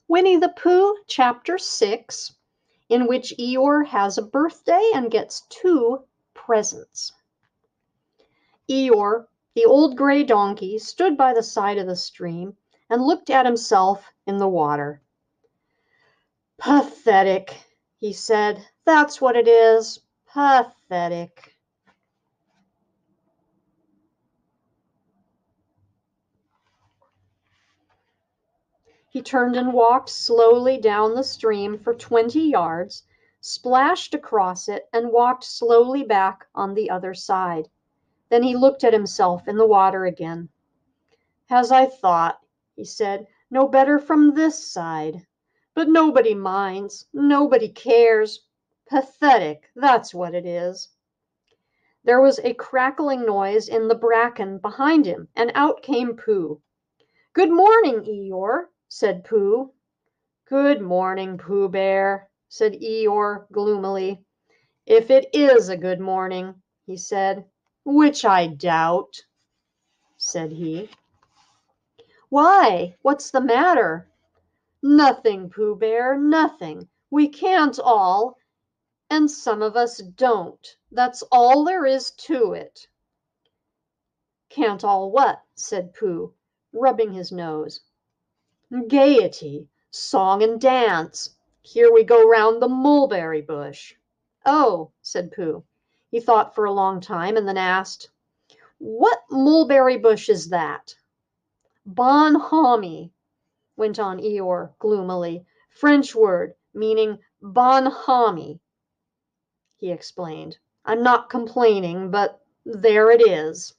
Winnie-the-Pooh, Chapter 6, in which Eeyore has a birthday and gets 2 presents. Eeyore, the old gray donkey, stood by the side of the stream and looked at himself in the water. "Pathetic," he said. "That's what it is. Pathetic." He turned and walked slowly down the stream for 20 yards, splashed across it, and walked slowly back on the other side. Then he looked at himself in the water again. "As I thought," he said, "no better from this side. But nobody minds, nobody cares. Pathetic, that's what it is." There was a crackling noise in the bracken behind him, and out came Pooh. "Good morning, Eeyore," said Pooh. "Good morning, Pooh Bear," said Eeyore gloomily. "If it is a good morning," he said, "which I doubt," said he. "Why, what's the matter?" "Nothing, Pooh Bear, nothing. We can't all, and some of us don't. That's all there is to it." "Can't all what?" said Pooh, rubbing his nose. "Gaiety, song and dance. Here we go round the mulberry bush." "Oh," said Pooh. He thought for a long time and then asked, "What mulberry bush is that?" "Bonhomie," went on Eeyore gloomily. "French word, meaning bonhomie," he explained. "I'm not complaining, but there it is."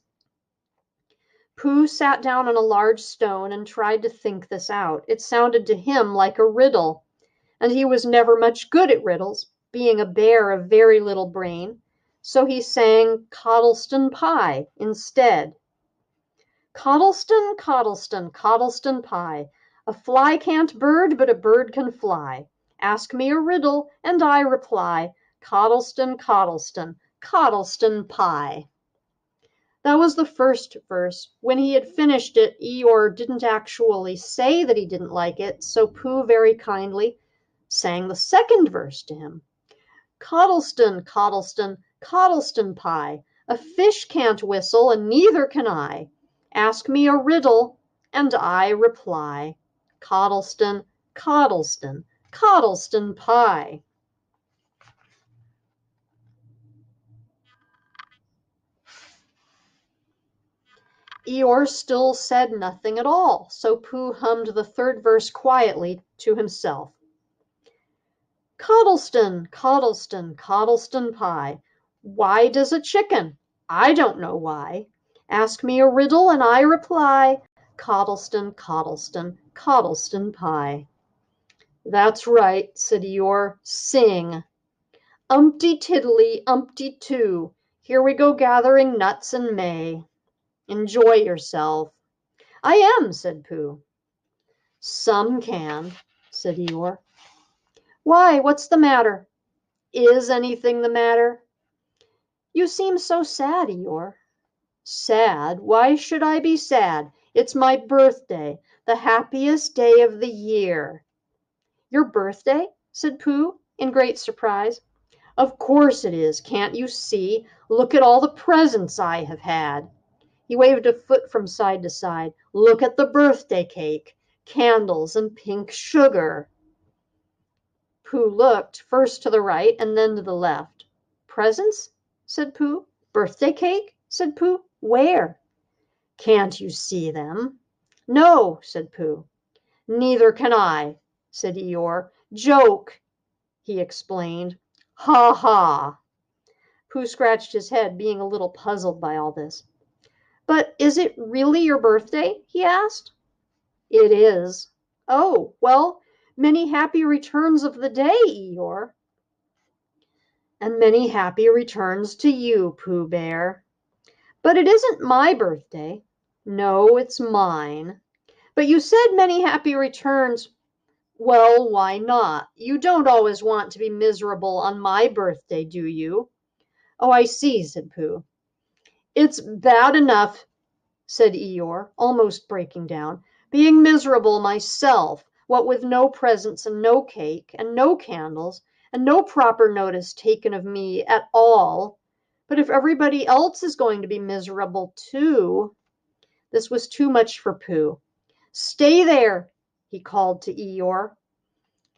Pooh sat down on a large stone and tried to think this out. It sounded to him like a riddle, and he was never much good at riddles, being a bear of very little brain, so he sang Coddleston Pie instead. "Coddleston, Coddleston, Coddleston Pie, a fly can't bird, but a bird can fly. Ask me a riddle, and I reply, Coddleston, Coddleston, Coddleston Pie." That was the first verse. When he had finished it, Eeyore didn't actually say that he didn't like it, so Pooh very kindly sang the second verse to him. "Coddleston, Coddleston, Coddleston Pie, a fish can't whistle, and neither can I. Ask me a riddle, and I reply, Coddleston, Coddleston, Coddleston Pie." Eeyore still said nothing at all, so Pooh hummed the third verse quietly to himself. "Coddleston, Coddleston, Coddleston Pie, why does a chicken? I don't know why. Ask me a riddle and I reply, Coddleston, Coddleston, Coddleston Pie." "That's right," said Eeyore. "Sing. Umpty tiddly, umpty too. Here we go gathering nuts in May. Enjoy yourself." "I am," said Pooh. "Some can," said Eeyore. "Why, what's the matter? Is anything the matter? You seem so sad, Eeyore." "Sad? Why should I be sad? It's my birthday, the happiest day of the year." "Your birthday?" said Pooh, in great surprise. "Of course it is. Can't you see? Look at all the presents I have had." He waved a foot from side to side. "Look at the birthday cake, candles, and pink sugar." Pooh looked first to the right and then to the left. "Presents?" said Pooh. "Birthday cake?" said Pooh. "Where?" "Can't you see them?" "No," said Pooh. "Neither can I," said Eeyore. "Joke," he explained. "Ha, ha." Pooh scratched his head, being a little puzzled by all this. "But is it really your birthday?" he asked. "It is." "Oh, well, many happy returns of the day, Eeyore." "And many happy returns to you, Pooh Bear." "But it isn't my birthday." "No, it's mine." "But you said many happy returns." "Well, why not? You don't always want to be miserable on my birthday, do you?" "Oh, I see," said Pooh. "It's bad enough," said Eeyore, almost breaking down, "being miserable myself. what with no presents and no cake and no candles and no proper notice taken of me at all. But if everybody else is going to be miserable too. This was too much for Pooh. Stay there, he called to Eeyore,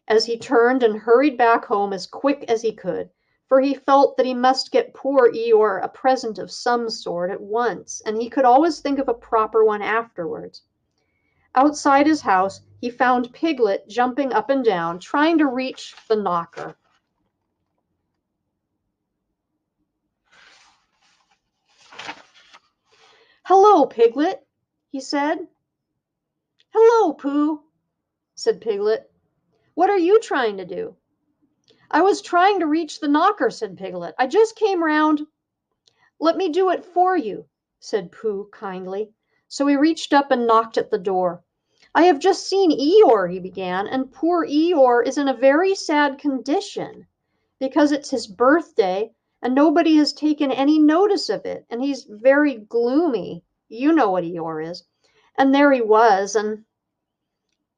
as he turned and hurried back home as quick as he could, for he felt that he must get poor Eeyore a present of some sort at once, and he could always think of a proper one afterwards. Outside his house, he found Piglet jumping up and down, trying to reach the knocker. "Hello, Piglet," he said. "Hello, Pooh," said Piglet. "What are you trying to do?" "I was trying to reach the knocker," said Piglet. "I just came round." "Let me do it for you," said Pooh kindly. So he reached up and knocked at the door. "I have just seen Eeyore," he began, "and poor Eeyore is in a very sad condition, because it's his birthday, and nobody has taken any notice of it, and he's very gloomy. You know what Eeyore is. And there he was, and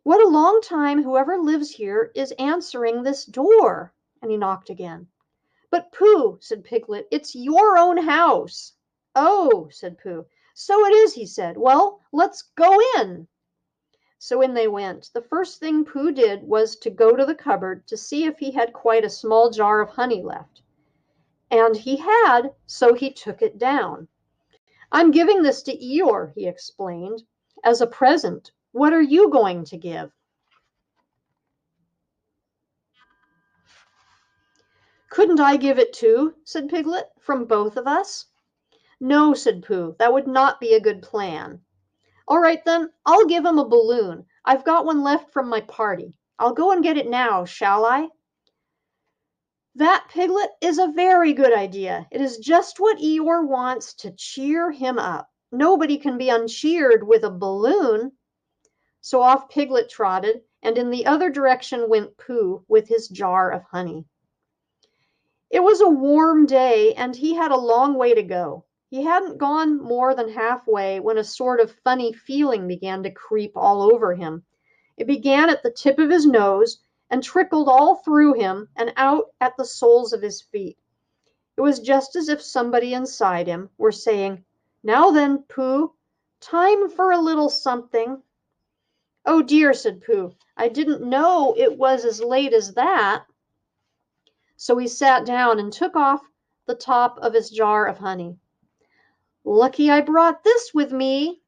what a long time whoever lives here is answering this door." And he knocked again. "But Pooh," said Piglet, "it's your own house." "Oh," said Pooh. "So it is," he said. "Well, let's go in." So in they went. The first thing Pooh did was to go to the cupboard to see if he had quite a small jar of honey left. And he had, so he took it down. "I'm giving this to Eeyore," he explained, "as a present. What are you going to give?" "Couldn't I give it too?" said Piglet, "from both of us?" "No," said Pooh, "that would not be a good plan." "All right then, I'll give him a balloon. I've got one left from my party. I'll go and get it now, shall I?" "That, Piglet, is a very good idea. It is just what Eeyore wants to cheer him up. Nobody can be uncheered with a balloon." So off Piglet trotted, and in the other direction went Pooh with his jar of honey. It was a warm day, and he had a long way to go. He hadn't gone more than halfway when a sort of funny feeling began to creep all over him. It began at the tip of his nose and trickled all through him and out at the soles of his feet. It was just as if somebody inside him were saying, "Now then, Pooh, time for a little something." "Oh dear," said Pooh, "I didn't know it was as late as that." So he sat down and took off the top of his jar of honey. "Lucky I brought this with me,"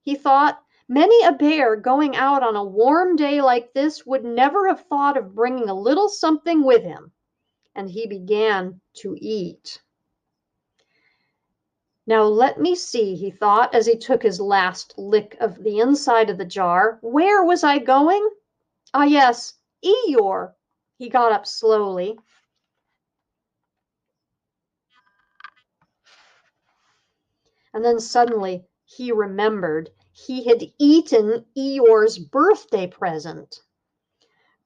he thought. "Many a bear going out on a warm day like this would never have thought of bringing a little something with him." And he began to eat. "Now let me see," he thought, as he took his last lick of the inside of the jar. "Where was I going? Ah, yes, Eeyore." He got up slowly. And then suddenly he remembered he had eaten Eeyore's birthday present.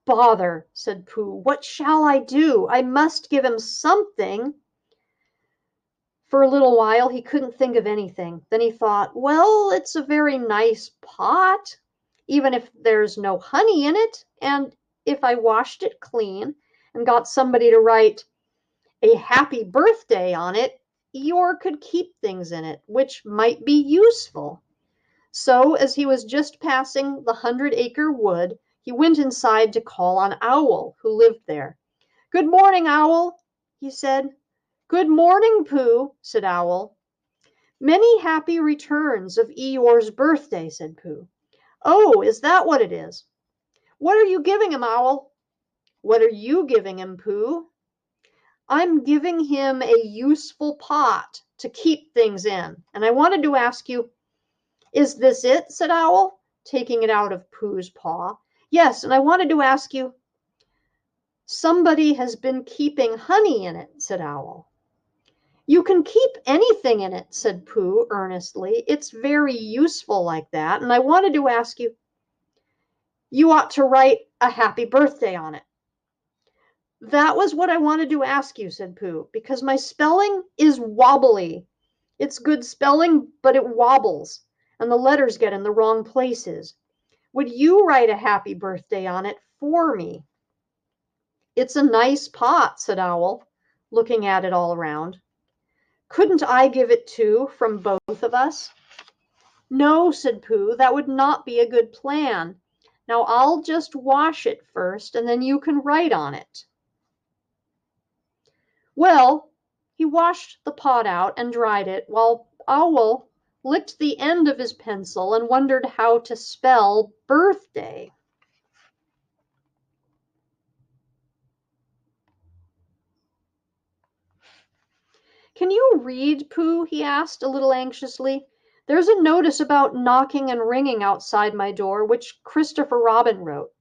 "Bother," said Pooh. "What shall I do? I must give him something." For a little while he couldn't think of anything. Then he thought, "Well, it's a very nice pot, even if there's no honey in it, and if I washed it clean and got somebody to write a happy birthday on it, Eeyore could keep things in it, which might be useful." So, as he was just passing the 100-acre wood, he went inside to call on Owl, who lived there. "Good morning, Owl," he said. "Good morning, Pooh," said Owl. "Many happy returns of Eeyore's birthday," said Pooh. "Oh, is that what it is? What are you giving him, Owl?" "What are you giving him, Pooh?" "I'm giving him a useful pot to keep things in, and I wanted to ask you—" "Is this it?" said Owl, taking it out of Pooh's paw. "Yes, and I wanted to ask you—" "Somebody has been keeping honey in it," said Owl. "You can keep anything in it," said Pooh earnestly. "It's very useful like that, and I wanted to ask you—" "You ought to write a happy birthday on it." "That was what I wanted to ask you," said Pooh, "because my spelling is wobbly. It's good spelling, but it wobbles, and the letters get in the wrong places. Would you write a happy birthday on it for me?" "It's a nice pot," said Owl, looking at it all around. "Couldn't I give it too, from both of us?" "No," said Pooh, "that would not be a good plan. Now I'll just wash it first, and then you can write on it." Well, he washed the pot out and dried it, while Owl licked the end of his pencil and wondered how to spell birthday. "Can you read, Pooh?" he asked, a little anxiously. "There's a notice about knocking and ringing outside my door, which Christopher Robin wrote.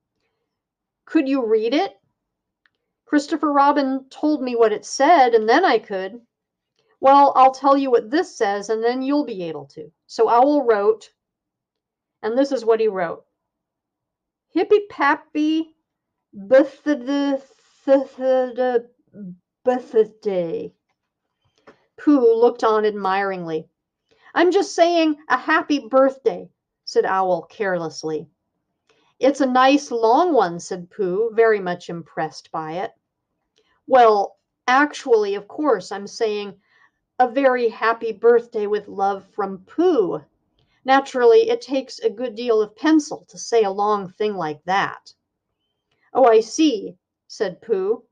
Could you read it? Christopher Robin told me what it said, and then I could." "Well, I'll tell you what this says, and then you'll be able to." So Owl wrote, and this is what he wrote: "Hippy Pappy Birthday. Pooh looked on admiringly. "I'm just saying a happy birthday," said Owl carelessly. "It's a nice long one," said Pooh, very much impressed by it. "Well, actually, of course, I'm saying a very happy birthday with love from Pooh. Naturally, it takes a good deal of pencil to say a long thing like that." "Oh, I see," said Pooh.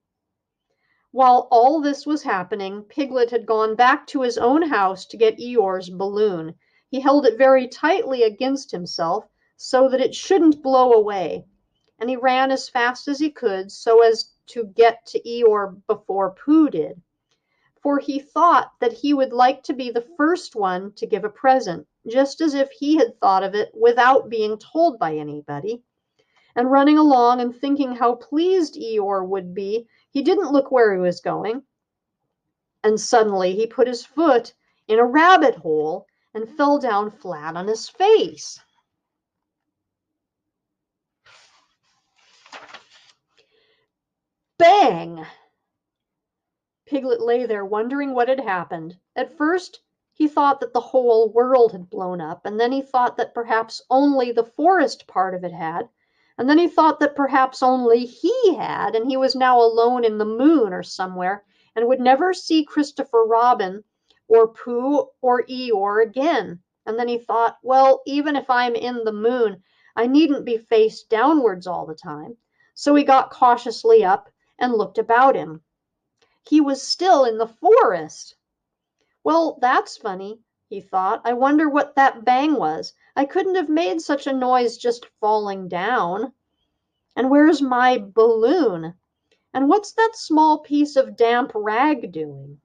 While all this was happening, Piglet had gone back to his own house to get Eeyore's balloon. He held it very tightly against himself, so that it shouldn't blow away, and he ran as fast as he could, so as to get to Eeyore before Pooh did, for he thought that he would like to be the first one to give a present, just as if he had thought of it without being told by anybody. And running along and thinking how pleased Eeyore would be, he didn't look where he was going. And suddenly he put his foot in a rabbit hole and fell down flat on his face. Bang! Piglet lay there wondering what had happened. At first he thought that the whole world had blown up, and then he thought that perhaps only the forest part of it had, and then he thought that perhaps only he had, and he was now alone in the moon or somewhere, and would never see Christopher Robin or Pooh or Eeyore again. And then he thought, well, even if I'm in the moon, I needn't be face downwards all the time. So he got cautiously up and looked about him. He was still in the forest. "Well, that's funny," he thought. "I wonder what that bang was. I couldn't have made such a noise just falling down. And where's my balloon? And what's that small piece of damp rag doing?"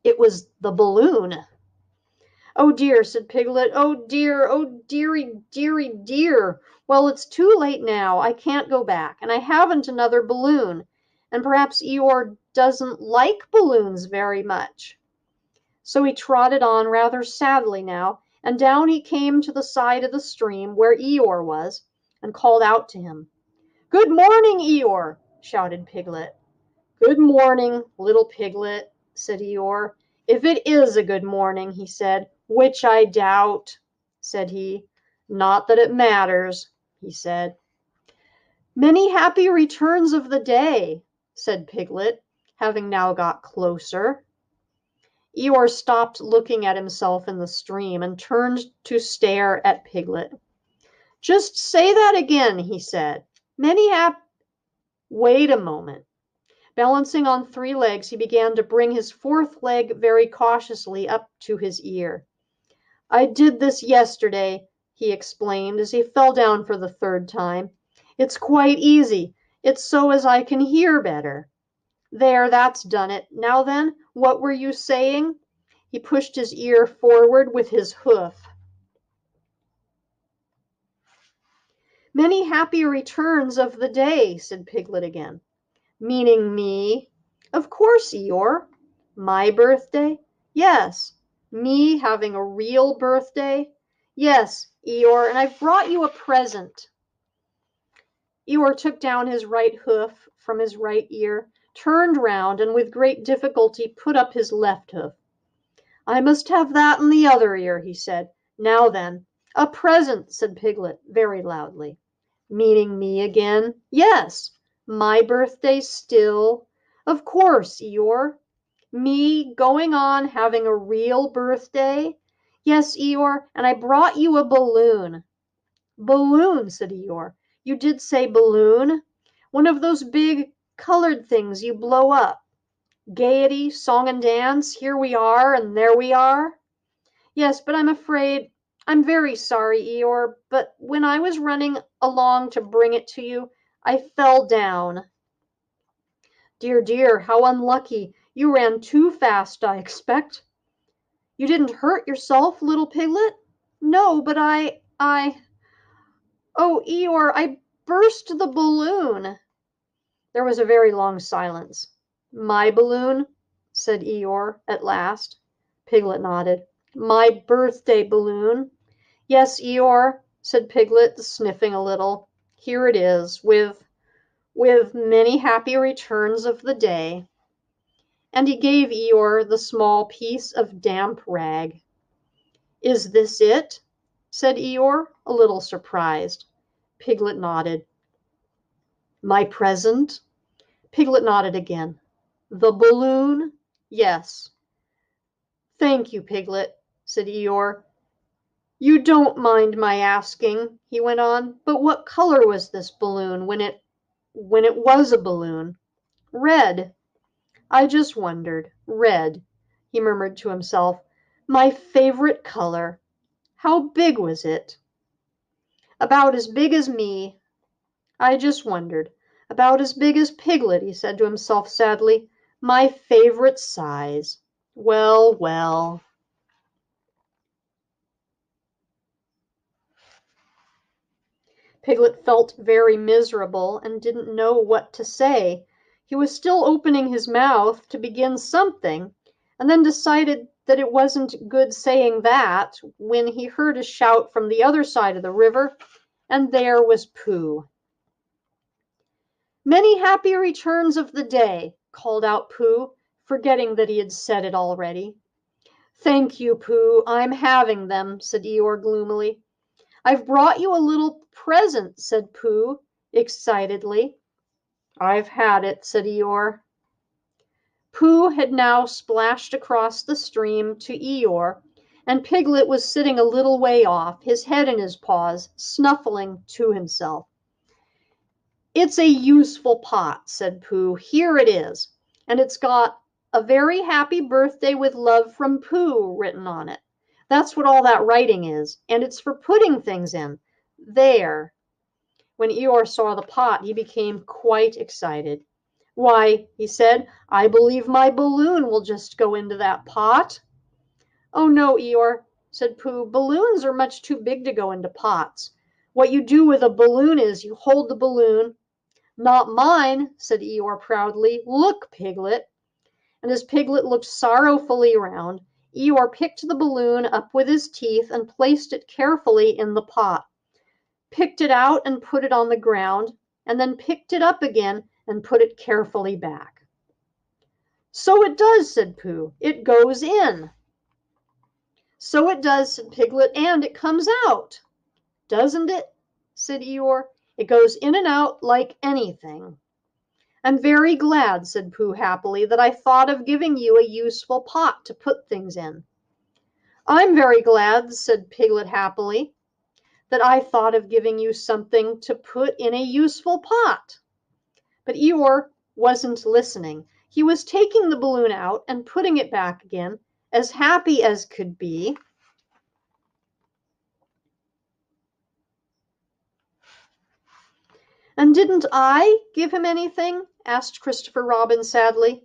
It was the balloon. "Oh dear," said Piglet. "Oh dear, oh dearie, dearie, dear. Well, it's too late now. I can't go back, and I haven't another balloon. And perhaps Eeyore doesn't like balloons very much." So he trotted on rather sadly now, and down he came to the side of the stream where Eeyore was, and called out to him. "Good morning, Eeyore!" shouted Piglet. "Good morning, little Piglet," said Eeyore. "If it is a good morning," he said, "which I doubt," said he. "Not that it matters," he said. "Many happy returns of the day," said Piglet, having now got closer. Eeyore stopped looking at himself in the stream and turned to stare at Piglet. "Just say that again," he said. Wait a moment." Balancing on 3 legs, he began to bring his 4th leg very cautiously up to his ear. "I did this yesterday," he explained as he fell down for the 3rd time. "It's quite easy. It's so as I can hear better. There, that's done it. Now then, what were you saying?" He pushed his ear forward with his hoof. "Many happy returns of the day," said Piglet again. "Meaning me?" "Of course, Eeyore." "My birthday?" "Yes." "Me having a real birthday?" "Yes, Eeyore, and I've brought you a present." Eeyore took down his right hoof from his right ear, turned round, and with great difficulty put up his left hoof. "I must have that in the other ear," he said. "Now then, A present, said Piglet very loudly. Meaning me again? Yes. My birthday still? Of course, Eeyore. Me going on having a real birthday? Yes, Eeyore, and I brought you a balloon. Balloon, said Eeyore. You did say balloon? One of those big colored things you blow up. Gaiety, song and dance, here we are and there we are. Yes, but I'm very sorry, Eeyore, but when I was running along to bring it to you, I fell down. Dear, dear, how unlucky. You ran too fast, I expect. You didn't hurt yourself, little piglet? No, but oh, Eeyore, I burst the balloon. There was a very long silence. My balloon? Said Eeyore at last. Piglet nodded. My birthday balloon? Yes, Eeyore, said Piglet, sniffing a little. Here it is, with many happy returns of the day. And he gave Eeyore the small piece of damp rag. Is this it? Said Eeyore, a little surprised. Piglet nodded. My present? Piglet nodded again. The balloon? Yes. Thank you, Piglet, said Eeyore. You don't mind my asking, he went on, but what color was this balloon when it was a balloon? Red. I just wondered. Red, he murmured to himself. My favorite color. How big was it? About as big as me. I just wondered. About as big as Piglet, he said to himself sadly. My favorite size. Well, well. Piglet felt very miserable and didn't know what to say. He was still opening his mouth to begin something, and then decided that it wasn't good saying that when he heard a shout from the other side of the river, and there was Pooh. Many happy returns of the day, called out Pooh, forgetting that he had said it already. Thank you, Pooh, I'm having them, said Eeyore gloomily. I've brought you a little present, said Pooh, excitedly. I've had it, said Eeyore. Pooh had now splashed across the stream to Eeyore, and Piglet was sitting a little way off, his head in his paws, snuffling to himself. It's a useful pot, said Pooh. Here it is, and it's got a very happy birthday with love from Pooh written on it. That's what all that writing is, and it's for putting things in. There. When Eeyore saw the pot, he became quite excited. Why, he said, I believe my balloon will just go into that pot. Oh, no, Eeyore, said Pooh. Balloons are much too big to go into pots. What you do with a balloon is you hold the balloon. Not mine, said Eeyore proudly. Look, Piglet. And as Piglet looked sorrowfully around, Eeyore picked the balloon up with his teeth and placed it carefully in the pot, picked it out and put it on the ground, and then picked it up again and put it carefully back. So it does, said Pooh. It goes in. So it does, said Piglet, and it comes out. Doesn't it? Said Eeyore. It goes in and out like anything. I'm very glad, said Pooh happily, that I thought of giving you a useful pot to put things in. I'm very glad, said Piglet happily, that I thought of giving you something to put in a useful pot. But Eeyore wasn't listening. He was taking the balloon out and putting it back again, as happy as could be. And didn't I give him anything? Asked Christopher Robin sadly.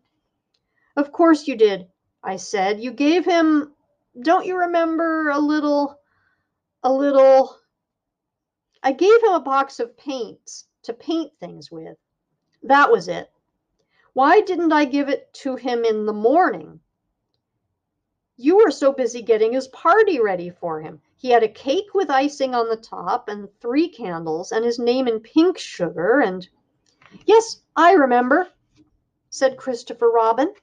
Of course you did, I said. You gave him, don't you remember, a little, I gave him a box of paints to paint things with. That was it. Why didn't I give it to him in the morning? You were so busy getting his party ready for him. He had a cake with icing on the top and 3 candles and his name in pink sugar and... Yes, I remember, said Christopher Robin.